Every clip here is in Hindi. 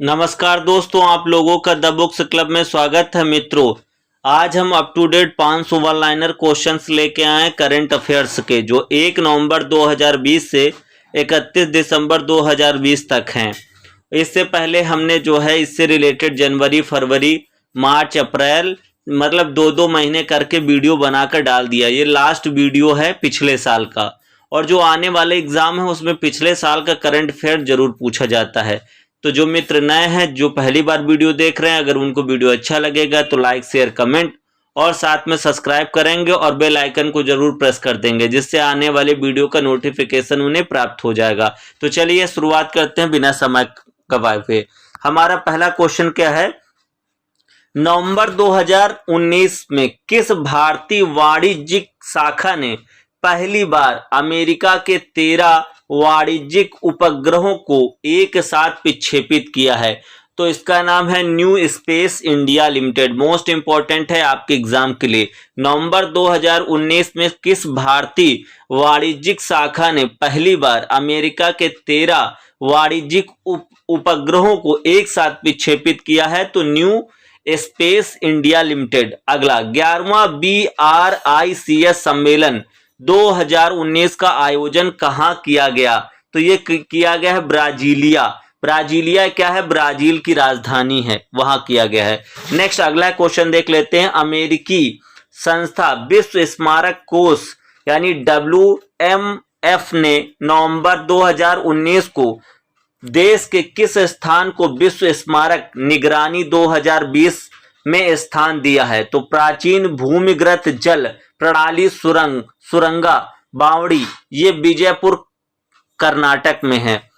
नमस्कार दोस्तों, आप लोगों का द बुक्स क्लब में स्वागत है। मित्रों, आज हम up to date 500 one liner questions लेके आए करंट अफेयर्स के, जो 1 नवंबर 2020 से 31 दिसंबर 2020 तक हैं। इससे पहले हमने जो है इससे रिलेटेड जनवरी, फरवरी, मार्च, अप्रैल मतलब 2-2 महीने करके वीडियो बनाकर डाल दिया। ये लास्ट वीडियो है पिछले साल का, और जो आने वाले एग्जाम है उसमें पिछले साल का करंट अफेयर जरूर पूछा जाता है। तो जो मित्र नए हैं, जो पहली बार वीडियो देख रहे हैं, अगर उनको वीडियो अच्छा लगेगा तो लाइक, शेयर, कमेंट और साथ में सब्सक्राइब करेंगे और बेल आइकन को जरूर प्रेस कर देंगे, जिससे आने वाले वीडियो का नोटिफिकेशन उन्हें प्राप्त हो जाएगा। तो चलिए शुरुआत करते हैं बिना समय गवाए हुए। हमारा पहला क्वेश्चन क्या है? नवंबर 2019 में किस भारतीय वाणिज्यिक शाखा ने पहली बार अमेरिका के 13 वाणिज्यिक उपग्रहों को एक साथ विक्षेपित किया है? तो इसका नाम है new space India limited. Most important है आपके एग्जाम के लिए। नवंबर 2019 में किस भारतीय वाणिज्यिक शाखा ने पहली बार अमेरिका के 13 वाणिज्यिक उपग्रहों को एक साथ विक्षेपित किया है? तो न्यू स्पेस इंडिया लिमिटेड। अगला 11वां BRICS सम्मेलन 2019 का आयोजन कहां किया गया? तो ये किया गया है ब्राजीलिया। ब्राजीलिया क्या है? ब्राजील की राजधानी है, वहां किया गया है। नेक्स्ट अगला क्वेश्चन देख लेते हैं। अमेरिकी संस्था विश्व स्मारक कोष यानी WMF ने नवंबर 2019 को देश के किस स्थान को विश्व स्मारक निगरानी 2020 में स्थान दिया है? तो प्राचीन भूमिगत जल प्रणाली सुरंगा बावड़ी, ये विजयपुर कर्नाटक में है।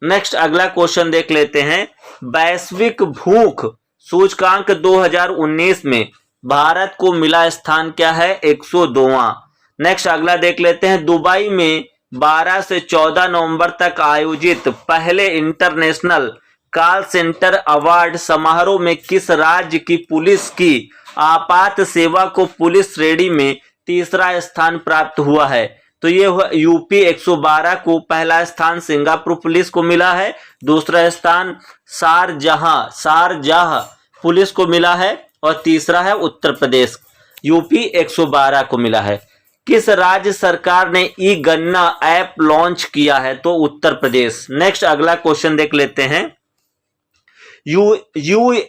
नेक्स्ट अगला क्वेश्चन देख लेते हैं। वैश्विक भूख सूचकांक 2019 में भारत को मिला स्थान क्या है? 102वां। नेक्स्ट अगला देख लेते हैं। दुबई में 12 से 14 नवंबर तक आयोजित पहले इंटरनेशनल कॉल सेंटर अवार्ड समारोह में किस राज्य की पुलिस की आपात सेवा को पुलिस श्रेणी में तीसरा स्थान प्राप्त हुआ है? तो ये यूपी 112 को पहला स्थान सिंगापुर पुलिस को मिला है, दूसरा स्थान शारजाह पुलिस को मिला है और तीसरा है उत्तर प्रदेश यूपी 112 को मिला है। किस राज्य सरकार ने ई गन्ना ऐप लॉन्च किया है? तो उत्तर प्रदेश। नेक्स्ट अगला क्वेश्चन देख लेते हैं। UNESCO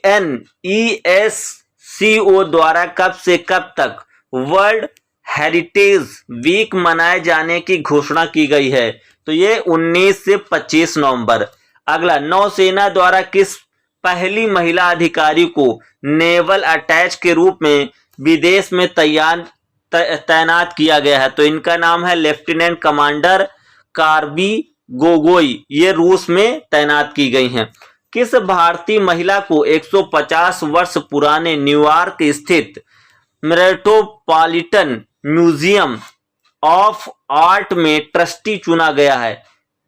द्वारा कब से कब तक वर्ल्ड हेरिटेज वीक मनाए जाने की घोषणा की गई है? तो ये 19 से 25 नवंबर। अगला नौसेना द्वारा किस पहली महिला अधिकारी को नेवल अटैच के रूप में विदेश में तैनात किया गया है? तो इनका नाम है लेफ्टिनेंट कमांडर कार्बी गोगोई, ये रूस में तैनात की गई हैं। किस भारतीय महिला को 150 वर्ष पुराने न्यूयॉर्क स्थित मेट्रोपॉलिटन म्यूजियम ऑफ आर्ट में ट्रस्टी चुना गया है?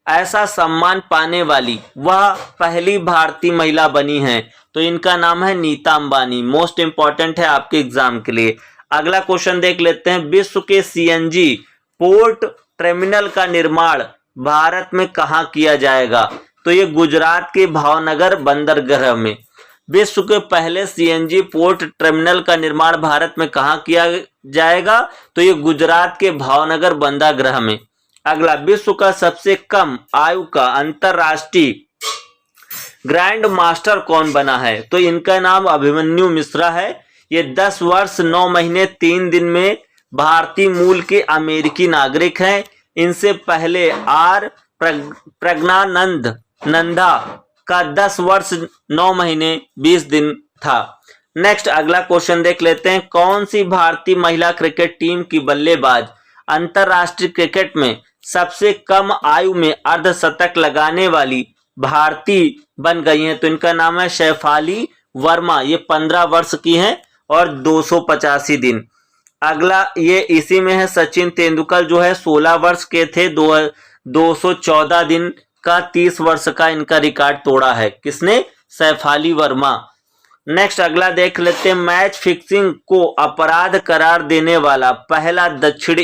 ऐसा सम्मान पाने वाली वह पहली भारतीय महिला बनी है। तो इनका नाम है नीता अंबानी। मोस्ट इंपॉर्टेंट है आपके एग्जाम के लिए। अगला क्वेश्चन देख लेते हैं। विश्व के CNG पोर्ट टर्मिनल का निर्माण भारत में कहां किया जाएगा? तो ये गुजरात के भावनगर बंदरगाह में। विश्व के पहले CNG पोर्ट टर्मिनल का निर्माण भारत में कहां किया जाएगा? तो ये गुजरात के भावनगर बंदरगाह में। अगला विश्व का सबसे कम आयु का अंतरराष्ट्रीय ग्रैंड मास्टर कौन बना है? तो इनका नाम अभिमन्यु मिश्रा है। ये 10 वर्ष 9 महीने 3 दिन में भारतीय मूल के अमेरिकी नागरिक हैं। इनसे पहले प्रज्ञानंद नंदा का 10 वर्ष 9 महीने 20 दिन था। नेक्स्ट अगला क्वेश्चन देख लेते हैं। कौन सी भारतीय महिला क्रिकेट टीम की बल्लेबाज अंतरराष्ट्रीय क्रिकेट में सबसे कम आयु में अर्धशतक लगाने वाली भारतीय बन गई हैं? तो इनका नाम है शेफाली वर्मा। ये 15 वर्ष की हैं और 285 दिन। अगला ये इसी में है। सचिन तेंदुलकर जो है 16 वर्ष के थे, 214 दिन का 30 वर्ष का इनका रिकॉर्ड तोड़ा है। किसने? शेफाली वर्मा। नेक्स्ट अगला देख लेते हैं। मैच फिक्सिंग को अपराध करार देने वाला पहला दक्षिण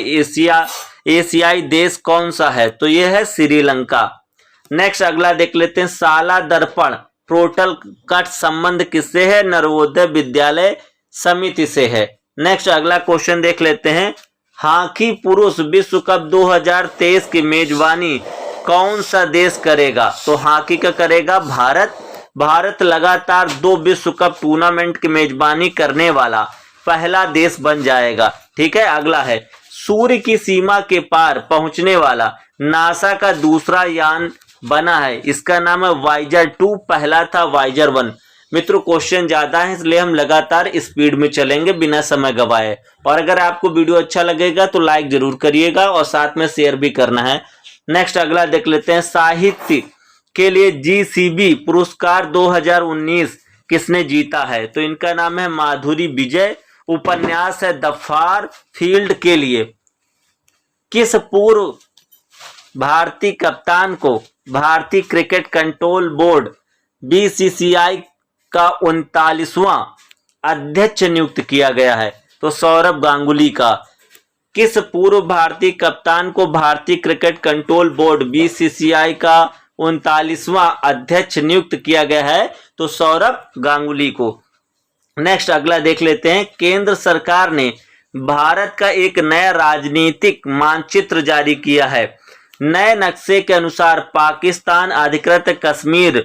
एशियाई देश कौन सा है? तो यह है श्रीलंका। नेक्स्ट अगला देख लेते हैं। साला दर्पण पोर्टल का संबंध किससे है? नवोदय विद्यालय समिति से है। नेक्स्ट अगला क्वेश्चन देख लेते हैं। हॉकी पुरुष विश्व कप 2023 की मेजबानी कौन सा देश करेगा? तो हॉकी का करेगा भारत। भारत लगातार 2 विश्व कप टूर्नामेंट की मेजबानी करने वाला पहला देश बन जाएगा। ठीक है, अगला है सूर्य की सीमा के पार पहुंचने वाला नासा का दूसरा यान बना है, इसका नाम है वाइजर 2, पहला था वाइजर 1। मित्रों क्वेश्चन ज्यादा है इसलिए हम लगातार स्पीड में चलेंगे बिना समय गवाए। और अगर आपको वीडियो अच्छा लगेगा तो लाइक जरूर करिएगा और साथ में शेयर भी करना है। नेक्स्ट अगला देख लेते हैं। साहित्य के लिए जीसीबी पुरस्कार 2019 किसने जीता है? तो इनका नाम है माधुरी विजय। उपन्यास है द फार फील्ड के लिए किस पूर्व भारतीय कप्तान को भारतीय क्रिकेट कंट्रोल बोर्ड बीसीसीआई का 39वां अध्यक्ष नियुक्त किया गया है? तो सौरभ गांगुली का। किस पूर्व भारतीय कप्तान को भारतीय क्रिकेट कंट्रोल बोर्ड बीसीसीआई का 39वां अध्यक्ष नियुक्त किया गया है? तो सौरभ गांगुली को। नेक्स्ट अगला देख लेते हैं। केंद्र सरकार ने भारत का एक नया राजनीतिक मानचित्र जारी किया है। नए नक्शे के अनुसार पाकिस्तान अधिकृत कश्मीर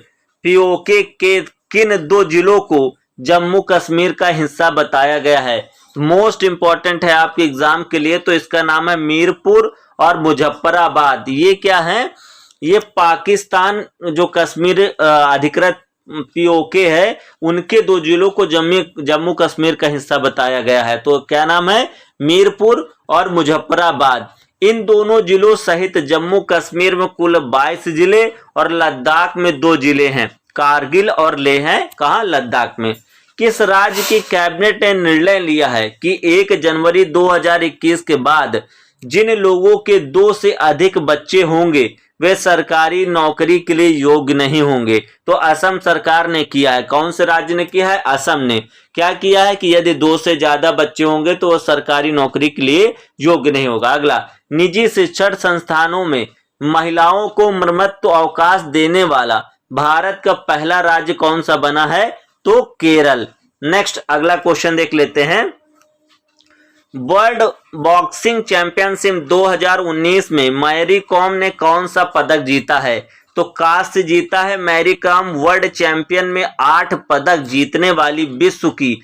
पीओके के किन 2 जिलों को जम्मू कश्मीर का हिस्सा बताया गया है? मोस्ट इंपॉर्टेंट है आपके एग्जाम के लिए। तो इसका नाम है मीरपुर और मुजफ्फराबाद। ये क्या है? ये पाकिस्तान जो कश्मीर अधिकृत पीओके है उनके 2 जिलों को जम्मू कश्मीर का हिस्सा बताया गया है। तो क्या नाम है? मीरपुर और मुजफ्फराबाद। इन दोनों जिलों सहित जम्मू कश्मीर में कुल 22 जिले और लद्दाख में 2 जिले हैं, कारगिल और लेह हैं कहाँ? लद्दाख में। किस राज्य की कैबिनेट ने निर्णय लिया है कि 1 जनवरी 2021 के बाद जिन लोगों के 2 से अधिक बच्चे होंगे वे सरकारी नौकरी के लिए योग्य नहीं होंगे? तो असम सरकार ने किया है। कौन से राज्य ने किया है? असम ने। क्या किया है कि यदि 2 से ज्यादा बच्चे होंगे तो वह सरकारी नौकरी के लिए योग्य नहीं होगा। अगला, निजी शिक्षण संस्थानों में महिलाओं को मृत्यु अवकाश देने वाला भारत का पहला राज्य कौन सा बना है? तो केरल। नेक्स्ट अगला क्वेश्चन देख लेते हैं। वर्ल्ड बॉक्सिंग चैंपियनशिप 2019 में मैरी कॉम ने कौन सा पदक जीता है? तो कांस्य जीता है। मैरी कॉम वर्ल्ड चैंपियन में 8 पदक जीतने वाली विश्व की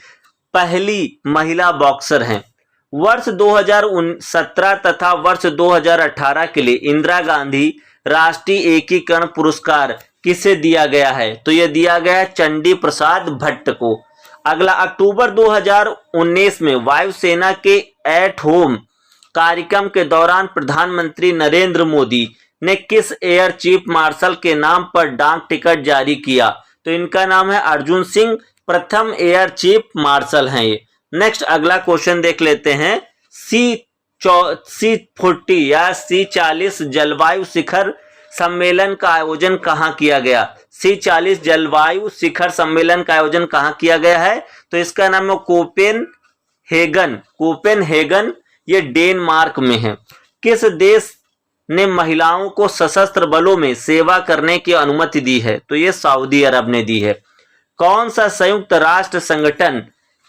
पहली महिला बॉक्सर हैं। वर्ष 2017 तथा वर्ष 2018 के लिए इंदिरा गांधी राष्ट्रीय एकीकरण पुरस्कार किसे दिया गया है? तो यह दिया गया है चंडी प्रसाद भट्ट को। अगला, अक्टूबर 2019 में वायुसेना के एट होम कार्यक्रम के दौरान प्रधानमंत्री नरेंद्र मोदी ने किस एयर चीफ मार्शल के नाम पर डाक टिकट जारी किया? तो इनका नाम है अर्जुन सिंह, प्रथम एयर चीफ मार्शल हैं ये। नेक्स्ट अगला क्वेश्चन देख लेते हैं। C40 या C40 जलवायु शिखर सम्मेलन का आयोजन कहाँ किया गया? C40 जलवायु शिखर सम्मेलन का आयोजन कहाँ किया गया है? तो इसका नाम है कोपेनहेगन, ये डेनमार्क में है। किस देश ने महिलाओं को सशस्त्र बलों में सेवा करने की अनुमति दी है? तो ये सऊदी अरब ने दी है। कौन सा संयुक्त राष्ट्र संगठन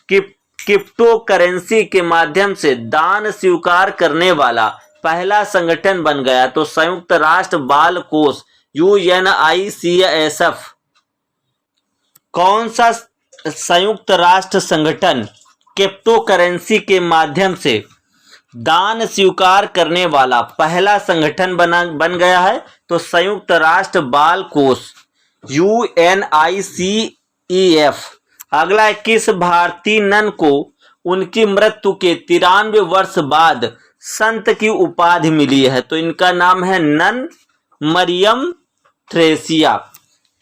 क्रिप्टो करेंसी के माध्यम से दान स्वीकार करने वाला पहला संगठन बन गया? तो संयुक्त राष्ट्र बाल कोष UNICEF। कौन सा संयुक्त राष्ट्र संगठन क्रिप्टो करेंसी के माध्यम से दान स्वीकार करने वाला पहला संगठन बन गया है? तो संयुक्त राष्ट्र बाल कोष UNICEF। अगला है, किस भारतीय नन को उनकी मृत्यु के 93 वर्ष बाद संत की उपाधि मिली है? तो इनका नाम है नन मरियम थ्रेसिया।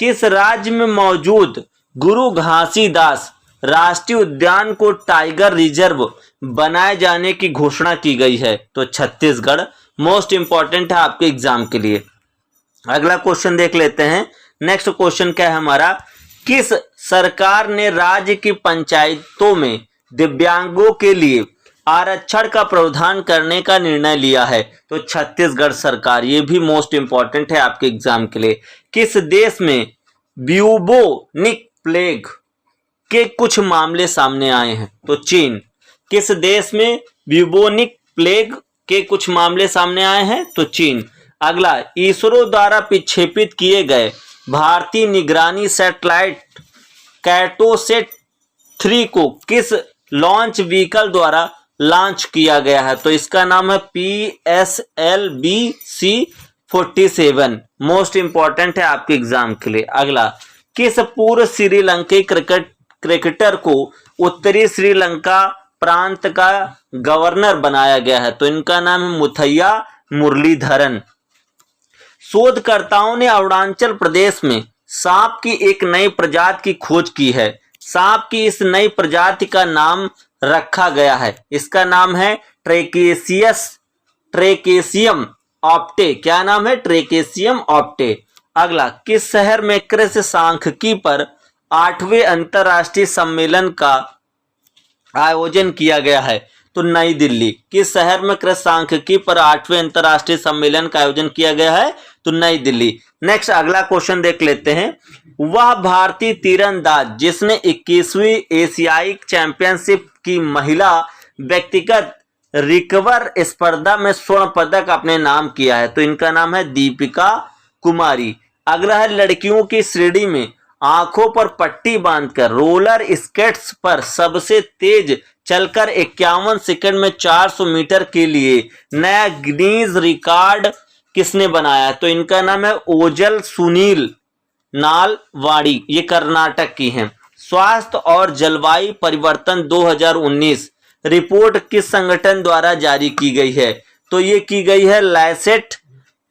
किस राज्य में मौजूद गुरु घासीदास राष्ट्रीय उद्यान को टाइगर रिजर्व बनाए जाने की घोषणा की गई है? तो छत्तीसगढ़। मोस्ट इंपॉर्टेंट है आपके एग्जाम के लिए। अगला क्वेश्चन देख लेते हैं। नेक्स्ट क्वेश्चन क्या है हमारा? किस सरकार ने राज्य की पंचायतों में दिव्यांगों के लिए आरक्षण का प्रावधान करने का निर्णय लिया है? तो छत्तीसगढ़ सरकार। ये भी मोस्ट इंपॉर्टेंट है आपके एग्जाम के लिए। किस देश में ब्यूबोनिक प्लेग के कुछ मामले सामने आए हैं? तो चीन। किस देश में ब्यूबोनिक प्लेग के कुछ मामले सामने आए हैं? तो चीन। अगला, इसरो द्वारा विक्षेपित किए गए भारतीय निगरानी सैटेलाइट कैटोसेट 3 को किस लॉन्च व्हीकल द्वारा लॉन्च किया गया है? तो इसका नाम है PSLV-C-47। मोस्ट इंपॉर्टेंट है आपके एग्जाम के लिए। अगला, किस पूर्व श्रीलंकाई क्रिकेटर को उत्तरी श्रीलंका प्रांत का गवर्नर बनाया गया है? तो इनका नाम है मुथैया मुरलीधरन। शोधकर्ताओं ने अरुणाचल प्रदेश में सांप की एक नई प्रजाति की खोज की है। सांप की इस नई प्रजाति का नाम रखा गया है, इसका नाम है ट्रेकेसियम ऑप्टे। क्या नाम है? ट्रेकेसियम ऑप्टे। अगला, किस शहर में कृषि सांख्यिकी पर 8वें अंतरराष्ट्रीय सम्मेलन का आयोजन किया गया है? तो नई दिल्ली। किस शहर में कृषि सांख्यिकी पर 8वें अंतरराष्ट्रीय सम्मेलन का आयोजन किया गया है? तो नई दिल्ली। नेक्स्ट अगला क्वेश्चन देख लेते हैं। वह भारतीय तीरंदाज जिसने 21वीं एशियाई चैंपियनशिप की महिला व्यक्तिगत रिकवर स्पर्धा में स्वर्ण पदक अपने नाम किया है? तो इनका नाम है दीपिका कुमारी। अगला है, लड़कियों की श्रेणी में आंखों पर पट्टी बांधकर रोलर स्केट्स पर सबसे तेज चलकर 51 सेकंड में 400 मीटर के लिए नया गिनीज रिकॉर्ड किसने बनाया? तो इनका नाम है ओजल सुनील नालवाड़ी। ये कर्नाटक की हैं। स्वास्थ्य और जलवायु परिवर्तन 2019 रिपोर्ट किस संगठन द्वारा जारी की गई है? तो ये की गई है लैंसेट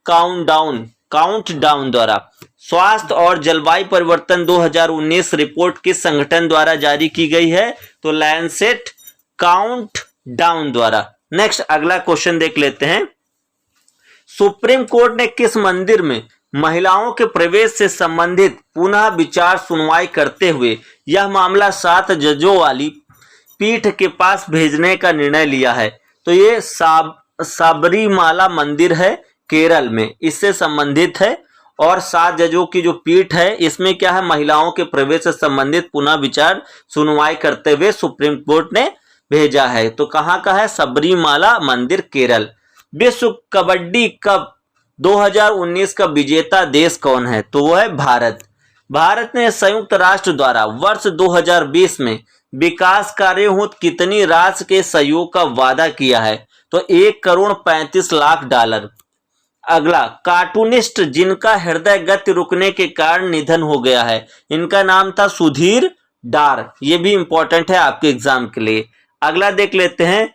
काउंटडाउन द्वारा। स्वास्थ्य और जलवायु परिवर्तन 2019 रिपोर्ट किस संगठन द्वारा जारी की गई है? तो लैंसेट काउंटडाउन द्वारा। नेक्स्ट अगला क्वेश्चन देख लेते हैं। सुप्रीम कोर्ट ने किस मंदिर में महिलाओं के प्रवेश से संबंधित पुनः विचार सुनवाई करते हुए यह मामला 7 जजों वाली पीठ के पास भेजने का निर्णय लिया है? तो ये सबरीमाला मंदिर है केरल में, इससे संबंधित है। और 7 जजों की जो पीठ है इसमें क्या है? महिलाओं के प्रवेश से संबंधित पुनः विचार सुनवाई करते हुए सुप्रीम कोर्ट ने भेजा है। तो कहाँ का है? सबरीमाला मंदिर केरल। विश्व कबड्डी कप 2019 का विजेता देश कौन है? तो वो है भारत। भारत ने संयुक्त राष्ट्र द्वारा वर्ष 2020 में विकास कार्यों हेतु कितनी राशि के सहयोग का वादा किया है? तो 1,35 करोड़। अगला, कार्टूनिस्ट जिनका हृदय गति रुकने के कारण निधन हो गया है, इनका नाम था सुधीर डार। ये भी इंपॉर्टेंट है आपके एग्जाम के लिए। अगला देख लेते हैं।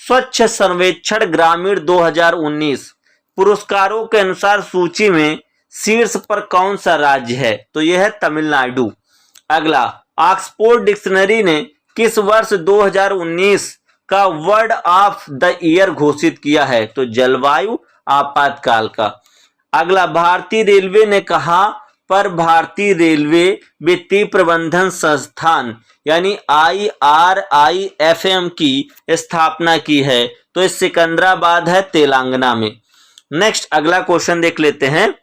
स्वच्छ सर्वेक्षण ग्रामीण 2019 पुरस्कारों के अनुसार सूची में शीर्ष पर कौन सा राज्य है? तो यह है तमिलनाडु। अगला, ऑक्सफोर्ड डिक्शनरी ने किस वर्ष 2019 का वर्ड ऑफ द ईयर घोषित किया है? तो जलवायु आपातकाल का। अगला, भारतीय रेलवे ने कहां पर भारतीय रेलवे वित्तीय प्रबंधन संस्थान यानी IRIFM की स्थापना की है? तो इस सिकंदराबाद है तेलंगाना में। नेक्स्ट अगला क्वेश्चन देख लेते हैं।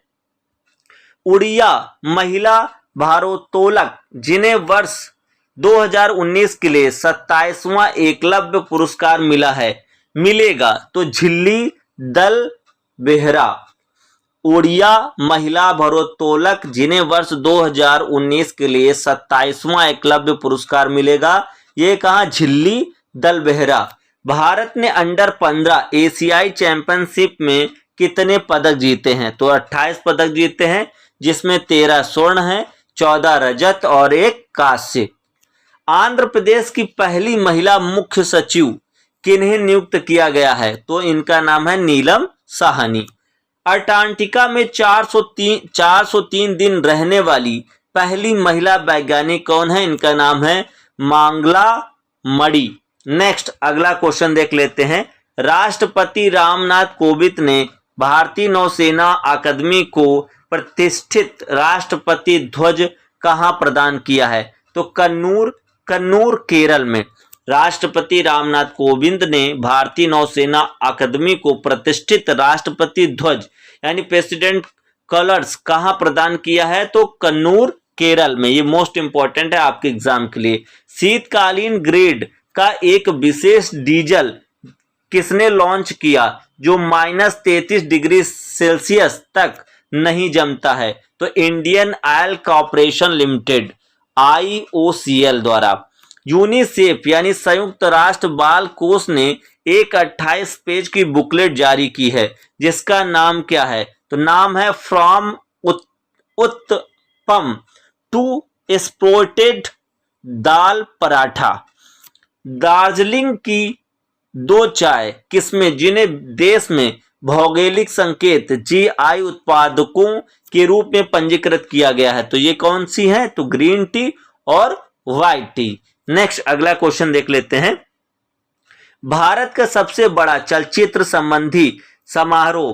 उड़िया महिला भारोत्तोलक जिन्हें वर्ष 2019 के लिए 27वां एकलव्य पुरस्कार मिलेगा? तो झिल्ली दल बेहरा। उड़िया महिला भारोत्तोलक जिन्हें वर्ष 2019 के लिए 27वां एकलव्य पुरस्कार मिलेगा, ये कहा? झिल्ली दल बेहरा। भारत ने अंडर 15 एशियाई चैंपियनशिप में कितने पदक जीते हैं? तो 28 पदक जीते हैं, जिसमें 13 स्वर्ण है, 14 रजत और 1 कांस्य। आंध्र प्रदेश की पहली महिला मुख्य सचिव किन्हें नियुक्त किया गया है? तो इनका नाम है नीलम साहनी। अंटार्कटिका में 403 दिन रहने वाली पहली महिला वैज्ञानिक कौन है? इनका नाम है मांगला मणि। नेक्स्ट अगला क्वेश्चन देख लेते हैं। राष्ट्रपति रामनाथ कोविंद ने भारतीय नौसेना अकादमी को प्रतिष्ठित राष्ट्रपति ध्वज कहां प्रदान किया है? तो कन्नूर केरल में। राष्ट्रपति रामनाथ कोविंद ने भारतीय नौसेना अकादमी को प्रतिष्ठित राष्ट्रपति ध्वज यानी प्रेसिडेंट कलर्स कहां प्रदान किया है? तो कन्नूर केरल में। ये मोस्ट इंपॉर्टेंट है आपके एग्जाम के लिए। शीतकालीन ग्रेड का एक विशेष डीजल किसने लॉन्च किया जो -33 डिग्री सेल्सियस तक नहीं जमता है? तो Indian oil corporation limited IOCL द्वारा। यूनिसेफ यानी संयुक्त राष्ट्र बाल कोष ने एक 28 पेज की बुकलेट जारी की है जिसका नाम क्या है? तो नाम है फ्रॉम उत्तपम टू एक्सपोर्टेड दाल पराठा। दार्जिलिंग की 2 चाय किस्में जिन्हें देश में भौगोलिक संकेत GI उत्पादकों के रूप में पंजीकृत किया गया है, तो ये कौन सी है? तो ग्रीन टी और व्हाइट टी। नेक्स्ट अगला क्वेश्चन देख लेते हैं। भारत का सबसे बड़ा चलचित्र संबंधी समारोह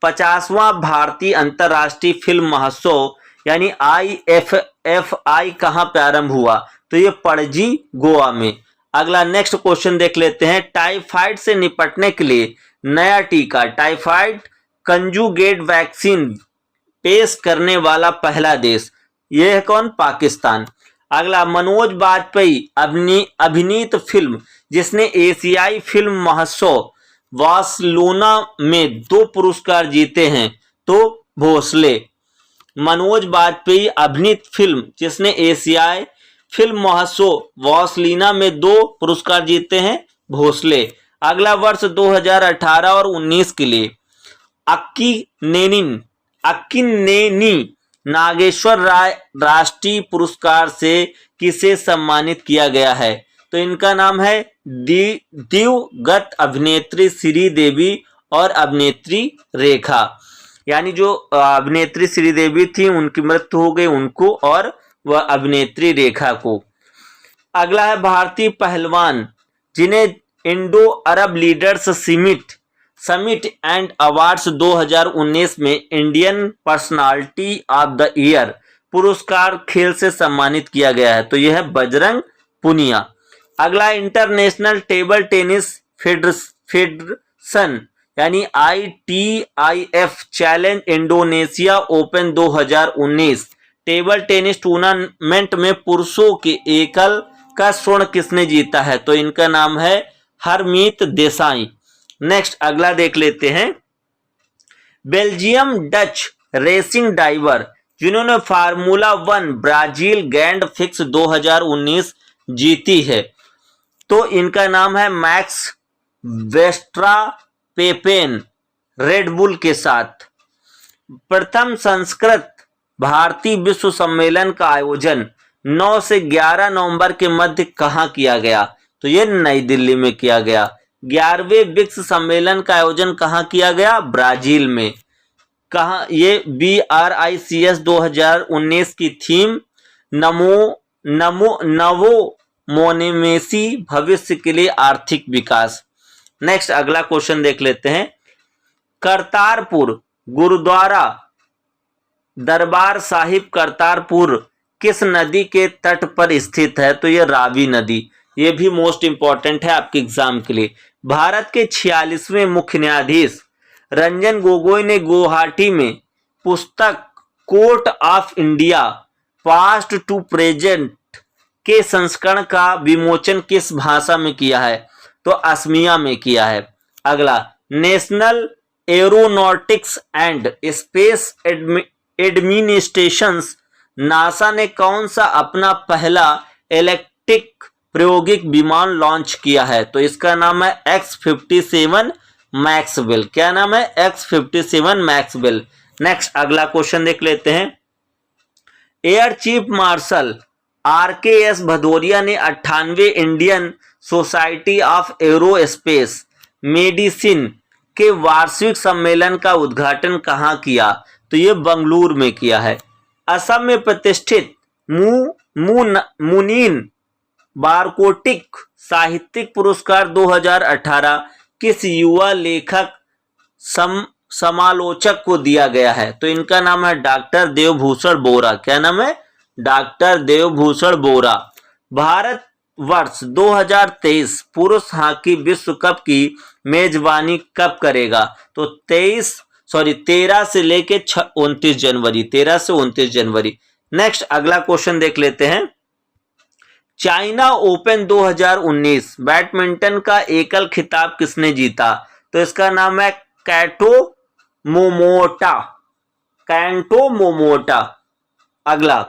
50वां भारतीय अंतर्राष्ट्रीय फिल्म महोत्सव यानी IFFI कहां प्रारंभ हुआ? तो ये पणजी गोवा में। अगला नेक्स्ट क्वेश्चन देख लेते हैं। टाइफाइड से निपटने के लिए नया टीका टाइफाइड कंजुगेट वैक्सीन पेश करने वाला पहला देश, यह है कौन? पाकिस्तान। अगला मनोज बाजपेयी अभिनीत फिल्म जिसने एशियाई फिल्म महोत्सव बार्सिलोना में 2 पुरस्कार जीते हैं, तो भोसले। मनोज बाजपेयी अभिनीत फिल्म जिसने एशियाई फिल्म महोत्सव बार्सिलोना में 2 पुरस्कार जीते हैं, भोसले। अगला वर्ष 2018 और 19 के लिए अक्किनेनी नागेश्वर राय राष्ट्रीय पुरस्कार से किसे सम्मानित किया गया है? तो इनका नाम है दिवंगत अभिनेत्री श्रीदेवी और अभिनेत्री रेखा, यानी जो अभिनेत्री श्रीदेवी थी उनकी मृत्यु हो गई उनको, और वह अभिनेत्री रेखा को। अगला है भारतीय पहलवान जिन्हें Indo Arab leaders summit and awards 2019 में Indian personality of the year पुरस्कार खेल से सम्मानित किया गया है, तो यह है बजरंग पुनिया। अगला इंटरनेशनल टेबल टेनिस फेडरेशन यानी ITIF challenge Indonesia open 2019 table tennis tournament में पुरुषों के एकल का स्वर्ण किसने जीता है? तो इनका नाम है हरमीत देसाई। नेक्स्ट अगला देख लेते हैं। बेल्जियम डच रेसिंग ड्राइवर जिन्होंने फार्मूला 1 ब्राजील ग्रैंड फिक्स 2019 जीती है, तो इनका नाम है मैक्स वेस्ट्रापेन रेडबुल के साथ। प्रथम संस्कृत भारतीय विश्व सम्मेलन का आयोजन 9 से 11 नवंबर के मध्य कहां किया गया? तो ये नई दिल्ली में किया गया। 11वें ब्रिक्स सम्मेलन का आयोजन कहां किया गया? ब्राजील में। कहां? ये BRICS 2019 की थीम नवो मोनेमेसी भविष्य के लिए आर्थिक विकास। नेक्स्ट अगला क्वेश्चन देख लेते हैं। करतारपुर गुरुद्वारा दरबार साहिब करतारपुर किस नदी के तट पर स्थित है? तो यह रावी नदी। ये भी मोस्ट इंपॉर्टेंट है आपके एग्जाम के लिए। भारत के 46वें मुख्य न्यायाधीश रंजन गोगोई ने गुवाहाटी में पुस्तक court of India past to present के संस्करण का विमोचन किस भाषा में किया है? तो असमिया में किया है। अगला national aeronautics and space administration NASA ने कौन सा अपना पहला इलेक्ट्रिक प्रायोगिक विमान लॉन्च किया है? तो इसका नाम है X-57 मैक्सवेल। क्या नाम है? X-57 Maxwell. नेक्स्ट अगला क्वेश्चन देख लेते हैं। Air chief marshal RKS Bhadauria ने 98वें Indian society of aerospace medicine के वार्षिक सम्मेलन का उद्घाटन कहां किया? तो ये बंगलुरु में किया है। असम में प्रतिष्ठित मुनीन बारकोटिक साहित्यिक पुरस्कार 2018 किस युवा लेखक समालोचक को दिया गया है? तो इनका नाम है डॉक्टर देवभूषण बोरा। क्या नाम है? डॉक्टर देवभूषण बोरा। भारत वर्ष 2023 पुरुष हॉकी विश्व कप की मेजबानी कब करेगा? तो 13 से लेके 29 जनवरी 13 से 29 जनवरी। नेक्स्ट अगला क्वेश्चन देख लेते हैं। चाइना ओपन 2019 बैडमिंटन का एकल खिताब किसने जीता? तो इसका नाम है कैंटो मोमोटा। अगला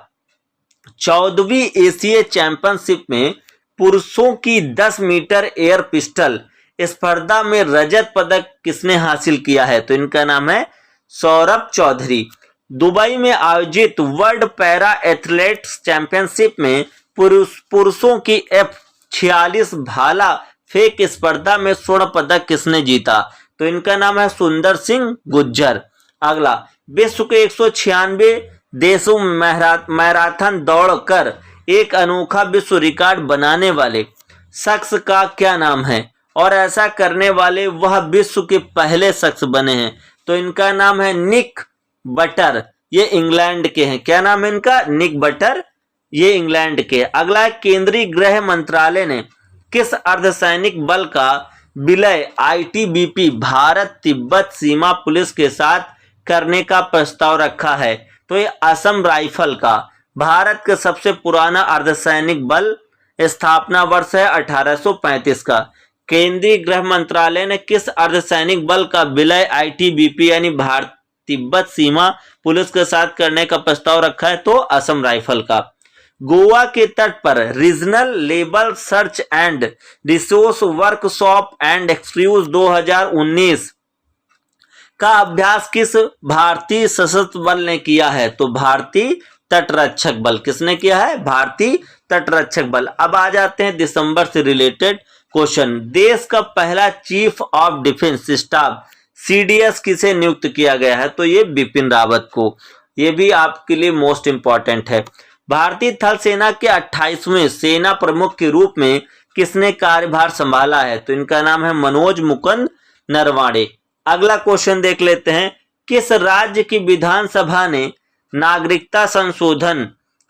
14वीं एशिया चैंपियनशिप में पुरुषों की 10 मीटर एयर पिस्टल स्पर्धा में रजत पदक किसने हासिल किया है? तो इनका नाम है सौरभ चौधरी। दुबई में आयोजित वर्ल्ड पैरा एथलेटिक्स चैंपियनशिप में पुरुषों की F46 भाला फेंक स्पर्धा में स्वर्ण पदक किसने जीता? तो इनका नाम है सुंदर सिंह गुज्जर। अगला विश्व के 196 देशों में मैराथन दौड़ कर एक अनोखा विश्व रिकॉर्ड बनाने वाले शख्स का क्या नाम है? और ऐसा करने वाले वह विश्व के पहले शख्स बने हैं। तो इनका नाम है निक बटर। ये इंग्लैंड के हैं। क्या नाम है इनका? निक बटर। ये इंग्लैंड के। अगला केंद्रीय गृह मंत्रालय ने किस अर्धसैनिक बल का विलय ITBP भारत तिब्बत सीमा पुलिस के साथ करने का प्रस्ताव रखा है? तो ये असम राइफल का। भारत का सबसे पुराना अर्धसैनिक बल स्थापना वर्ष है 1835 का। केंद्रीय गृह मंत्रालय ने किस अर्धसैनिक बल का विलय ITBP यानी भारत तिब्बत सीमा पुलिस के साथ करने का प्रस्ताव रखा है? तो असम राइफल का। गोवा के तट पर regional label search and resource workshop and excuse 2019 का अभ्यास किस भारतीय सशस्त्र बल ने किया है? तो भारतीय तटरक्षक बल। किसने किया है? भारतीय तटरक्षक बल। अब आ जाते हैं दिसंबर से रिलेटेड क्वेश्चन। देश का पहला chief of defence staff CDS किसे नियुक्त किया गया है? तो ये बिपिन रावत को। ये भी आपके लिए मोस्ट इंपॉर्टेंट है। भारतीय थल सेना के 28वें सेना प्रमुख के रूप में किसने कार्यभार संभाला है? तो इनका नाम है मनोज मुकुंद नरवाणे। अगला क्वेश्चन देख लेते हैं। किस राज्य की विधानसभा ने नागरिकता संशोधन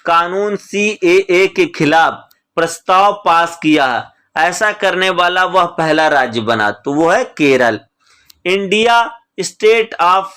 कानून CAA के खिलाफ प्रस्ताव पास किया? ऐसा करने वाला वह पहला राज्य बना। तो वो है Kerala. India state of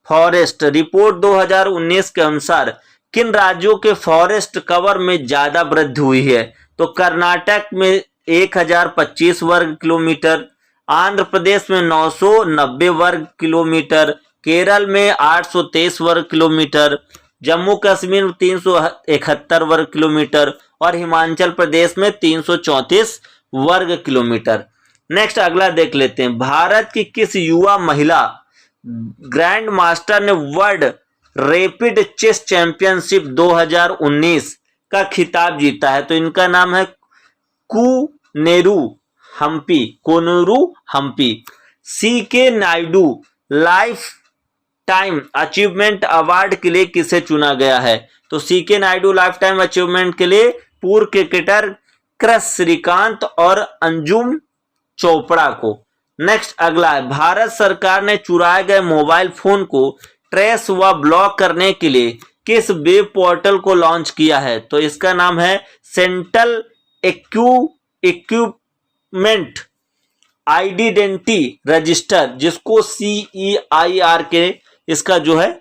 forest report 2019 के अनुसार किन राज्यों के फॉरेस्ट कवर में ज्यादा वृद्धि हुई है? तो कर्नाटक में 1025 वर्ग किलोमीटर, आंध्र प्रदेश में 990 वर्ग किलोमीटर, केरल में 823 वर्ग किलोमीटर, जम्मू कश्मीर में 371 वर्ग किलोमीटर और हिमाचल प्रदेश में 334 वर्ग किलोमीटर। नेक्स्ट अगला देख लेते हैं। भारत की किस युवा महिला ग्रैंड मास्टर ने वर्ल्ड रैपिड चेस चैंपियनशिप 2019 का खिताब जीता है? तो इनका नाम है Koneru Humpy. CK Naidu life time achievement award के लिए किसे चुना गया है? तो CK Naidu life time achievement के लिए पूर्व क्रिकेटर कृष्ण श्रीकांत और अंजुम चोपड़ा को। नेक्स्ट अगला है। भारत सरकार ने चुराए गए मोबाइल फोन को ट्रेस व ब्लॉक करने के लिए किस वेब पोर्टल को लॉन्च किया है? तो इसका नाम है सेंट्रल इक्विपमेंट आइडेंटिटी रजिस्टर, जिसको CEIR के इसका जो है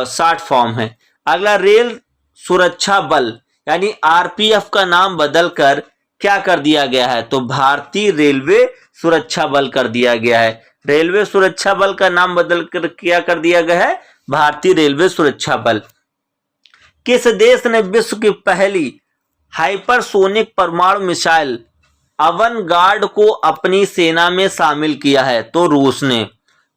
शॉर्ट फॉर्म है। अगला रेल सुरक्षा बल यानी RPF का नाम बदलकर क्या कर दिया गया है? तो भारतीय रेलवे सुरक्षा बल कर दिया गया है। रेलवे सुरक्षा बल का नाम बदलकर क्या कर दिया गया है? भारतीय रेलवे सुरक्षा बल। किस देश ने विश्व की पहली हाइपरसोनिक परमाणु मिसाइल अवनगार्ड को अपनी सेना में शामिल किया है? तो रूस ने।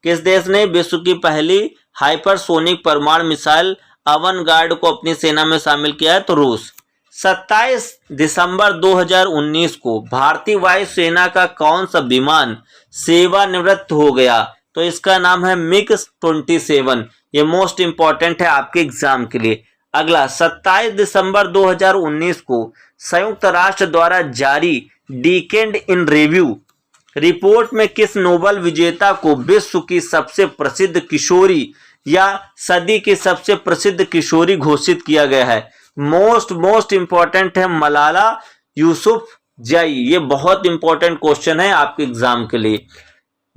किस देश ने विश्व की पहली हाइपरसोनिक परमाणु मिसाइल अवनगार्ड को अपनी सेना में शामिल किया है? तो रूस। 27 दिसंबर 2019 को भारतीय वायुसेना का कौन सा विमान सेवानिवृत्त हो गया? तो इसका नाम है MiG-27। ये मोस्ट इंपॉर्टेंट है आपके एग्जाम के लिए। अगला 27 दिसंबर 2019 को संयुक्त राष्ट्र द्वारा जारी डिकेड इन रिव्यू रिपोर्ट में किस नोबेल विजेता को विश्व की सबसे प्रसिद्ध किशोरी या सदी की सबसे प्रसिद्ध किशोरी घोषित किया गया है? मोस्ट इंपॉर्टेंट है मलाला यूसुफजई। ये बहुत इंपॉर्टेंट क्वेश्चन है आपके एग्जाम के लिए।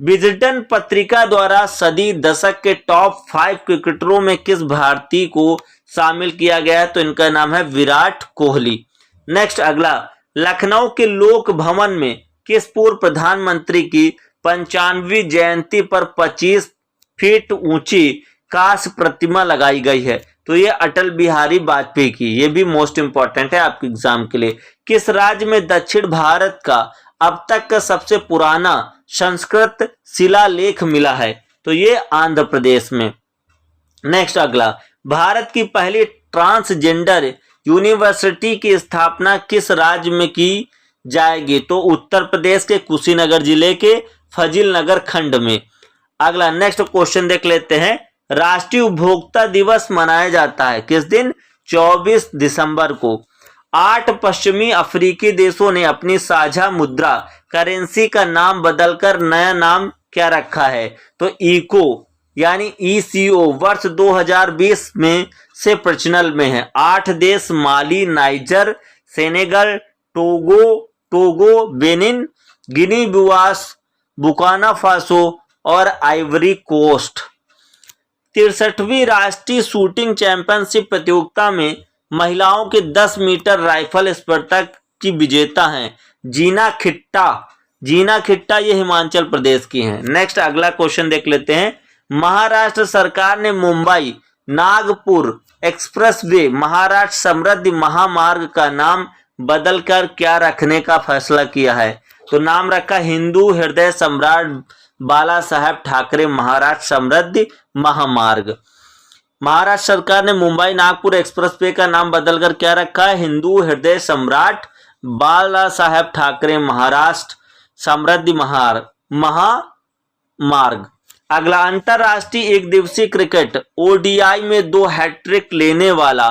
विजडन पत्रिका द्वारा सदी दशक के टॉप 5 क्रिकेटरों में किस भारतीय को शामिल किया गया है? तो इनका नाम है विराट कोहली। नेक्स्ट अगला, लखनऊ के लोक भवन में किस पूर्व प्रधानमंत्री की 95वीं जयंती पर 25 फीट ऊंची कांस्य प्रतिमा लगाई गई है? तो ये अटल बिहारी वाजपेयी की, ये भी मोस्ट इंपॉर्टेंट है आपके एग्जाम के लिए। किस राज्य में दक्षिण भारत का अब तक का सबसे पुराना संस्कृत शिलालेख मिला है? तो ये आंध्र प्रदेश में। नेक्स्ट अगला, भारत की पहली ट्रांसजेंडर यूनिवर्सिटी की स्थापना किस राज्य में की जाएगी? तो उत्तर प्रदेश के कुशीनगर जिले के फजील नगर खंड में। अगला नेक्स्ट क्वेश्चन देख लेते हैं। राष्ट्रीय उपभोक्ता दिवस मनाया जाता है किस दिन? 24 दिसंबर को। 8 पश्चिमी अफ्रीकी देशों ने अपनी साझा मुद्रा करेंसी का नाम बदलकर नया नाम क्या रखा है? तो इको यानी ECO वर्ष 2020 में से प्रचलन में है। 8 देश माली, नाइजर, सेनेगल, टोगो, बेनिन, गिनी बिसाऊ, बुर्किना फासो और आइवरी कोस्ट। 63वीं राष्ट्रीय शूटिंग चैंपियनशिप प्रतियोगिता में महिलाओं के 10 मीटर राइफल स्पर्धा की विजेता हैं जीना खिट्टा, ये हिमाचल प्रदेश की हैं। नेक्स्ट अगला क्वेश्चन देख लेते हैं। महाराष्ट्र सरकार ने मुंबई नागपुर एक्सप्रेसवे महाराष्ट्र समृद्धि महामार्ग का नाम बदलकर क्या रखने का फैसला किया है? तो नाम रखा हिंदू हृदय सम्राट बाला साहेब ठाकरे महाराष्ट्र समृद्धि महामार्ग। महाराष्ट्र सरकार ने मुंबई नागपुर एक्सप्रेसवे का नाम बदलकर क्या रखा है? हिंदू हृदय सम्राट बाला साहेब ठाकरे महाराष्ट्र समृद्धि महामार्ग। अगला, अंतरराष्ट्रीय एक दिवसीय क्रिकेट ODI में 2 हैट्रिक लेने वाला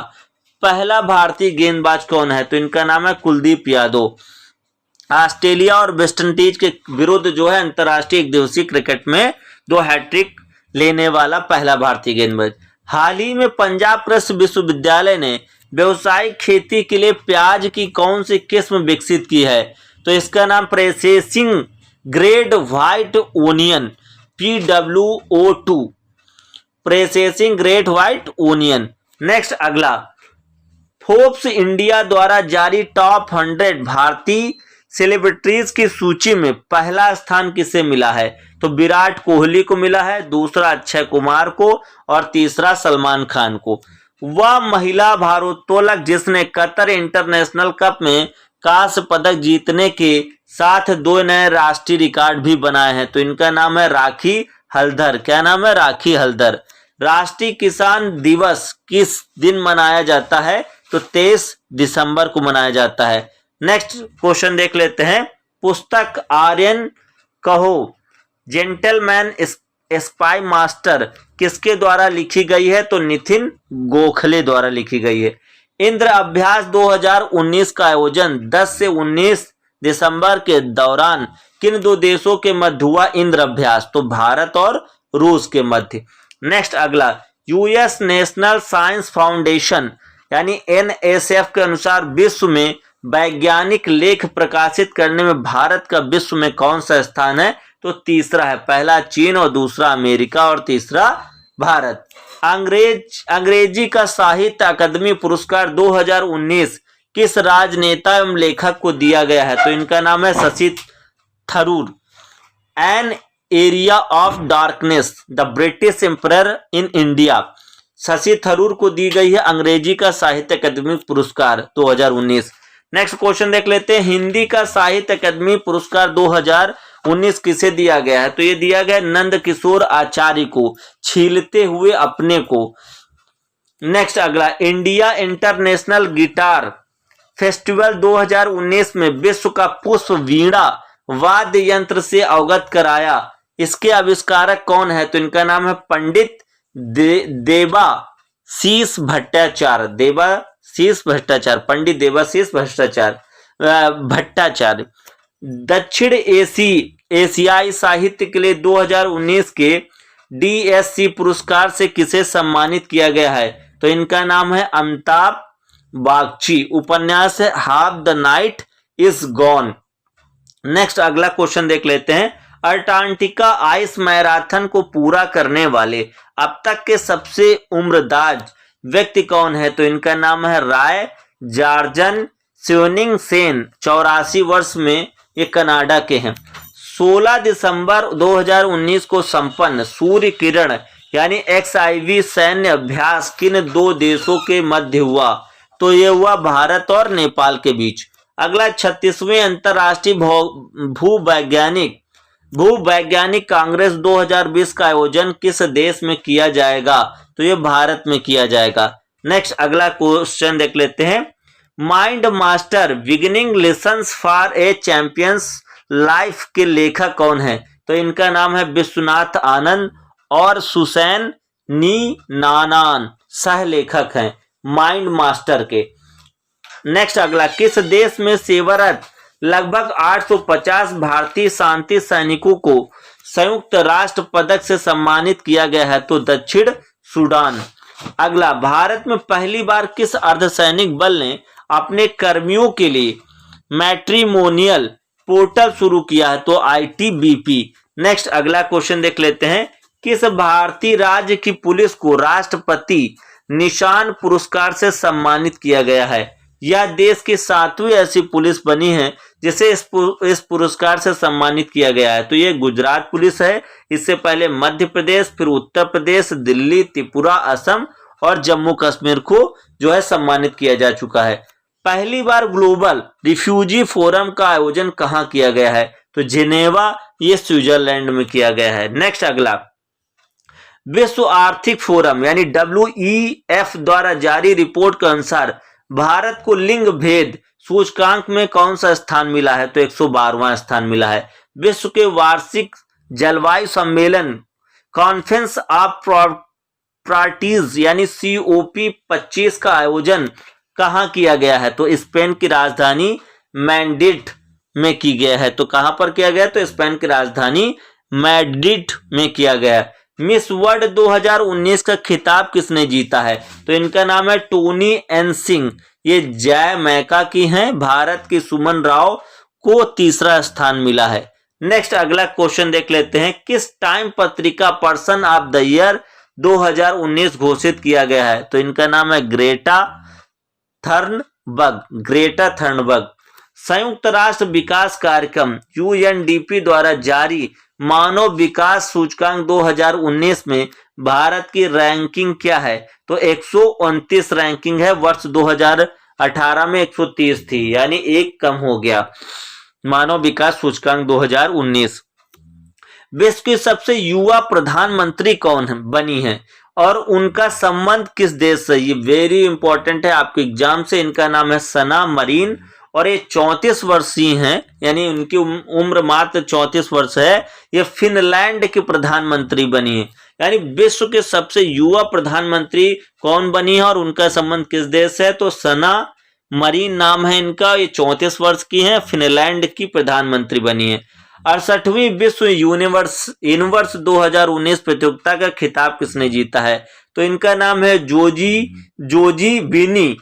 पहला भारतीय गेंदबाज कौन है? तो इनका नाम है कुलदीप यादव। ऑस्ट्रेलिया और वेस्ट इंडीज के विरुद्ध जो है अंतरराष्ट्रीय एक दिवसीय क्रिकेट में 2 हैट्रिक लेने वाला पहला भारतीय गेंदबाज। हाल ही में पंजाब कृषि विश्वविद्यालय ने व्यावसायिक खेती के लिए प्याज की कौन सी किस्म विकसित की है? तो इसका नाम processing grade white onion PWO2, processing grade white onion. Next अगला, फोर्ब्स इंडिया द्वारा जारी टॉप 100 भारतीय सेलिब्रिटीज की सूची में पहला स्थान किसे मिला है? तो विराट कोहली को मिला है, दूसरा अक्षय कुमार को और तीसरा सलमान खान को। वह महिला भारोत्तोलक जिसने कतर इंटरनेशनल कप में कांस्य पदक जीतने के साथ 2 नए राष्ट्रीय रिकॉर्ड भी बनाए हैं। तो इनका नाम है राखी हल्दर। क्या नाम है? राखी हल्दर। राष्ट्रीय किसान दिवस किस दिन मनाया जाता है? तो 23 दिसंबर को मनाया जाता है। नेक्स्ट क्वेश्चन देख लेते हैं। पुस्तक आर्यन कहो जेंटलमैन स्पाई मास्टर किसके द्वारा लिखी गई है? तो नितिन गोखले द्वारा लिखी गई है। इंद्र अभ्यास 2019 का आयोजन 10 से 19 दिसंबर के दौरान किन 2 देशों के मध्य हुआ इंद्र अभ्यास? तो भारत और रूस के मध्य। नेक्स्ट अगला, US नेशनल साइंस फाउंडेशन यानी NSF के अनुसार विश्व में वैज्ञानिक लेख प्रकाशित करने में भारत का विश्व में कौन सा स्थान है? तो तीसरा है। पहला चीन और दूसरा अमेरिका और तीसरा भारत। अंग्रेजी का साहित्य अकादमी पुरस्कार 2019 किस राजनेता एवं लेखक को दिया गया है? तो इनका नाम है Shashi Tharoor. An area of darkness the British emperor in India, Shashi Tharoor को दी गई है अंग्रेजी का साहित्य अकादमी पुरस्कार 2019। नेक्स्ट क्वेश्चन देख लेते हैं। हिंदी का साहित्य अकादमी पुरस्कार 2019 किसे दिया गया है? तो ये दिया गया नंद किशोर आचार्य को, छीलते हुए अपने को। नेक्स्ट अगला, इंडिया इंटरनेशनल गिटार फेस्टिवल 2019 में विश्व का पुष्प वीणा वाद्य यंत्र से अवगत कराया, इसके आविष्कारक कौन है? तो इनका नाम है पंडित देवाशीष भट्टाचार्य, पंडित देवाशीष भट्टाचार्य। दक्षिण एशियाई साहित्य के लिए 2019 के DSC पुरस्कार से किसे सम्मानित किया गया है? तो इनका नाम है अमिताभ बागची। उपन्यास है half the night is gone. Next अगला क्वेश्चन देख लेते हैं। अंटार्कटिका आइस मैराथन को पूरा करने वाले अब तक के सबसे उम्रदराज व्यक्ति कौन है? तो इनका नाम है राय जार्जन स्योनिंग सेन, 84 वर्ष में, ये कनाडा के हैं। 16 दिसंबर 2019 को संपन्न सूर्य किरण यानी XIV सैन्य अभ्यास किन दो देशों के मध्य हुआ? तो ये हुआ भारत और नेपाल के बीच। अगला 36वें अंतर्राष्ट्रीय भूवैज्ञानिक कांग्रेस 2020 का आयोजन किस देश में किया जाएगा? तो ये भारत में किया जाएगा। नेक्स्ट अगला क्वेश्चन देख लेते हैं। Mind master beginning lessons for a champions life के लेखक कौन है? तो इनका नाम है विश्वनाथ आनंद और सुसैन नी नानान सह लेखक हैं माइंड मास्टर के। नेक्स्ट अगला, किस देश में सेवारत लगभग 850 भारतीय शांति सैनिकों को संयुक्त राष्ट्र पदक से सम्मानित किया गया है? तो दक्षिण सूडान। अगला, भारत में पहली बार किस अर्धसैनिक बल ने अपने कर्मियों के लिए मैट्रिमोनियल पोर्टल शुरू किया है? तो ITBP। नेक्स्ट अगला क्वेश्चन देख लेते हैं। किस भारतीय राज्य की पुलिस को राष्ट्रपति निशान पुरस्कार से सम्मानित किया गया है? यह देश की 7वीं ऐसी पुलिस बनी है जिसे इस पुरस्कार से सम्मानित किया गया है। तो ये गुजरात पुलिस है। इससे पहले मध्य प्रदेश, फिर उत्तर प्रदेश, दिल्ली, त्रिपुरा, असम और जम्मू कश्मीर को जो है सम्मानित किया जा चुका है। पहली बार ग्लोबल रिफ्यूजी फोरम का आयोजन कहाँ किया गया है? तो जिनेवा, ये स्विट्जरलैंड में किया गया है। नेक्स्ट अगला, विश्व आर्थिक फोरम यानी WEF द्वारा जारी रिपोर्ट के अनुसार भारत को लिंग भेद सूचकांक में कौन सा स्थान मिला है? तो 112वां स्थान मिला है। विश्व के वार्षिक जलवायु सम्मेलन कॉन्फ्रेंस ऑफ पार्टीज यानी COP25 का आयोजन कहाँ किया गया है? तो स्पेन की राजधानी मैड्रिड में की गया है। तो कहां पर किया गया? तो स्पेन की राजधानी मैड्रिड में किया गया। मिस वर्ल्ड 2019 का खिताब किसने जीता है? तो इनका नाम है टोनी एन सिंह, ये जैमैका की हैं। भारत की सुमन राव को तीसरा स्थान मिला है। नेक्स्ट अगला क्वेश्चन देख लेते हैं। किस टाइम पत्रिका पर्सन ऑफ द ईयर 2019 घोषित किया गया है? तो इनका नाम है ग्रेटा थर्नबर्ग। संयुक्त राष्ट्र विकास कार्यक्रम UNDP द्वारा जारी मानव विकास सूचकांक 2019 में भारत की रैंकिंग क्या है? तो 129 रैंकिंग है। वर्ष 2018 में 130 थी, यानी एक कम हो गया। मानव विकास सूचकांक 2019। विश्व की सबसे युवा प्रधानमंत्री कौन बनी है और उनका संबंध किस देश से? ये वेरी इंपॉर्टेंट है आपके एग्जाम से। इनका नाम है सना मरीन और ये 34 वर्षीय हैं, यानी उनकी उम्र मात्र 34 वर्ष है। ये फिनलैंड की प्रधानमंत्री बनी है। यानी विश्व के सबसे युवा प्रधानमंत्री कौन बनी है और उनका संबंध किस देश से है? तो सना मरीन नाम है इनका। ये 34 वर्ष की हैं, फिनलैंड की प्रधानमंत्री बनी है। 68वीं विश्व यूनिवर्स 2019 प्रतियोगिता का खिताब किसने जीता है? तो इनका नाम है जोजी बिनी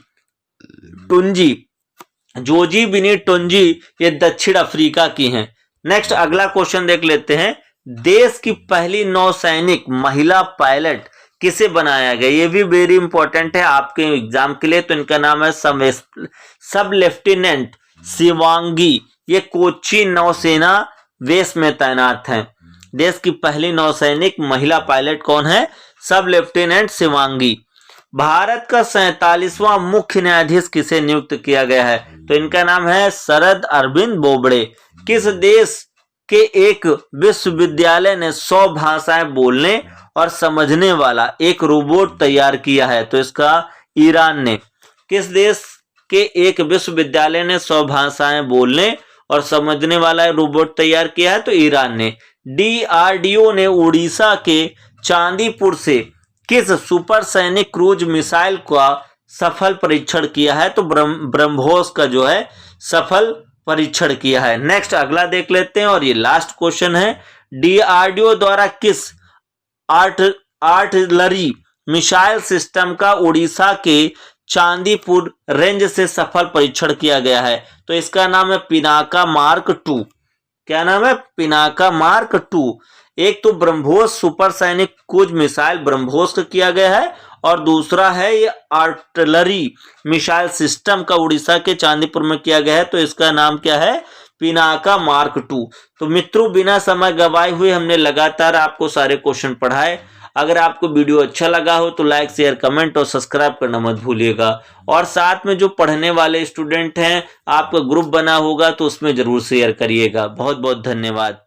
टुंजी, ये दक्षिण अफ्रीका की हैं। नेक्स्ट अगला क्वेश्चन देख लेते हैं। देश की पहली नौसैनिक महिला पायलट किसे बनाया गया? ये भी वेरी इंपॉर्टेंट है आपके एग्जाम के लिए। तो इनका नाम है सब लेफ्टिनेंट शिवांगी, ये कोच्चि नौसेना बेस में तैनात हैं। देश की पहली नौसैनिक महिला पायलट कौन है? सब लेफ्टिनेंट शिवांगी। भारत का 47वां मुख्य न्यायाधीश किसे नियुक्त किया गया है? तो इनका नाम है शरद अरविंद बोबड़े। किस देश के एक विश्वविद्यालय ने 100 भाषाएं बोलने और समझने वाला एक रोबोट तैयार किया है? तो इसका ईरान ने। किस देश के एक विश्वविद्यालय ने 100 भाषाएं बोलने और समझने वाला रोबोट तैयार किया है? तो ईरान ने। DRDO ने उड़ीसा के चांदीपुर से किस सुपरसैनिक क्रूज मिसाइल का सफल परीक्षण किया है? तो ब्रह्मोस का जो है सफल परीक्षण किया है। नेक्स्ट अगला देख लेते हैं और ये लास्ट क्वेश्चन है। DRDO द्वारा किस आर्टिलरी मिसाइल सिस्टम का उड़ीसा के चांदीपुर रेंज से सफल परीक्षण किया गया है? तो इसका नाम है पिनाका मार्क 2। क्या नाम है, पिनाका मार्क 2। एक तो ब्रह्मोस सुपरसैनिक क्रूज मिसाइल ब्रह्मोस का किया गया है, और दूसरा है ये आर्टिलरी मिसाइल सिस्टम का उड़ीसा के चांदीपुर में किया गया है। तो इसका नाम क्या है, पिनाका मार्क 2। तो मित्रों, बिना समय गवाए हुए हमने लगातार आपको सारे क्वेश्चन पढ़ाए। अगर आपको वीडियो अच्छा लगा हो तो लाइक, शेयर, कमेंट और सब्सक्राइब करना मत भूलिएगा। और साथ में जो पढ़ने वाले स्टूडेंट हैं, आपका ग्रुप बना होगा तो उसमें जरूर शेयर करिएगा। बहुत बहुत धन्यवाद।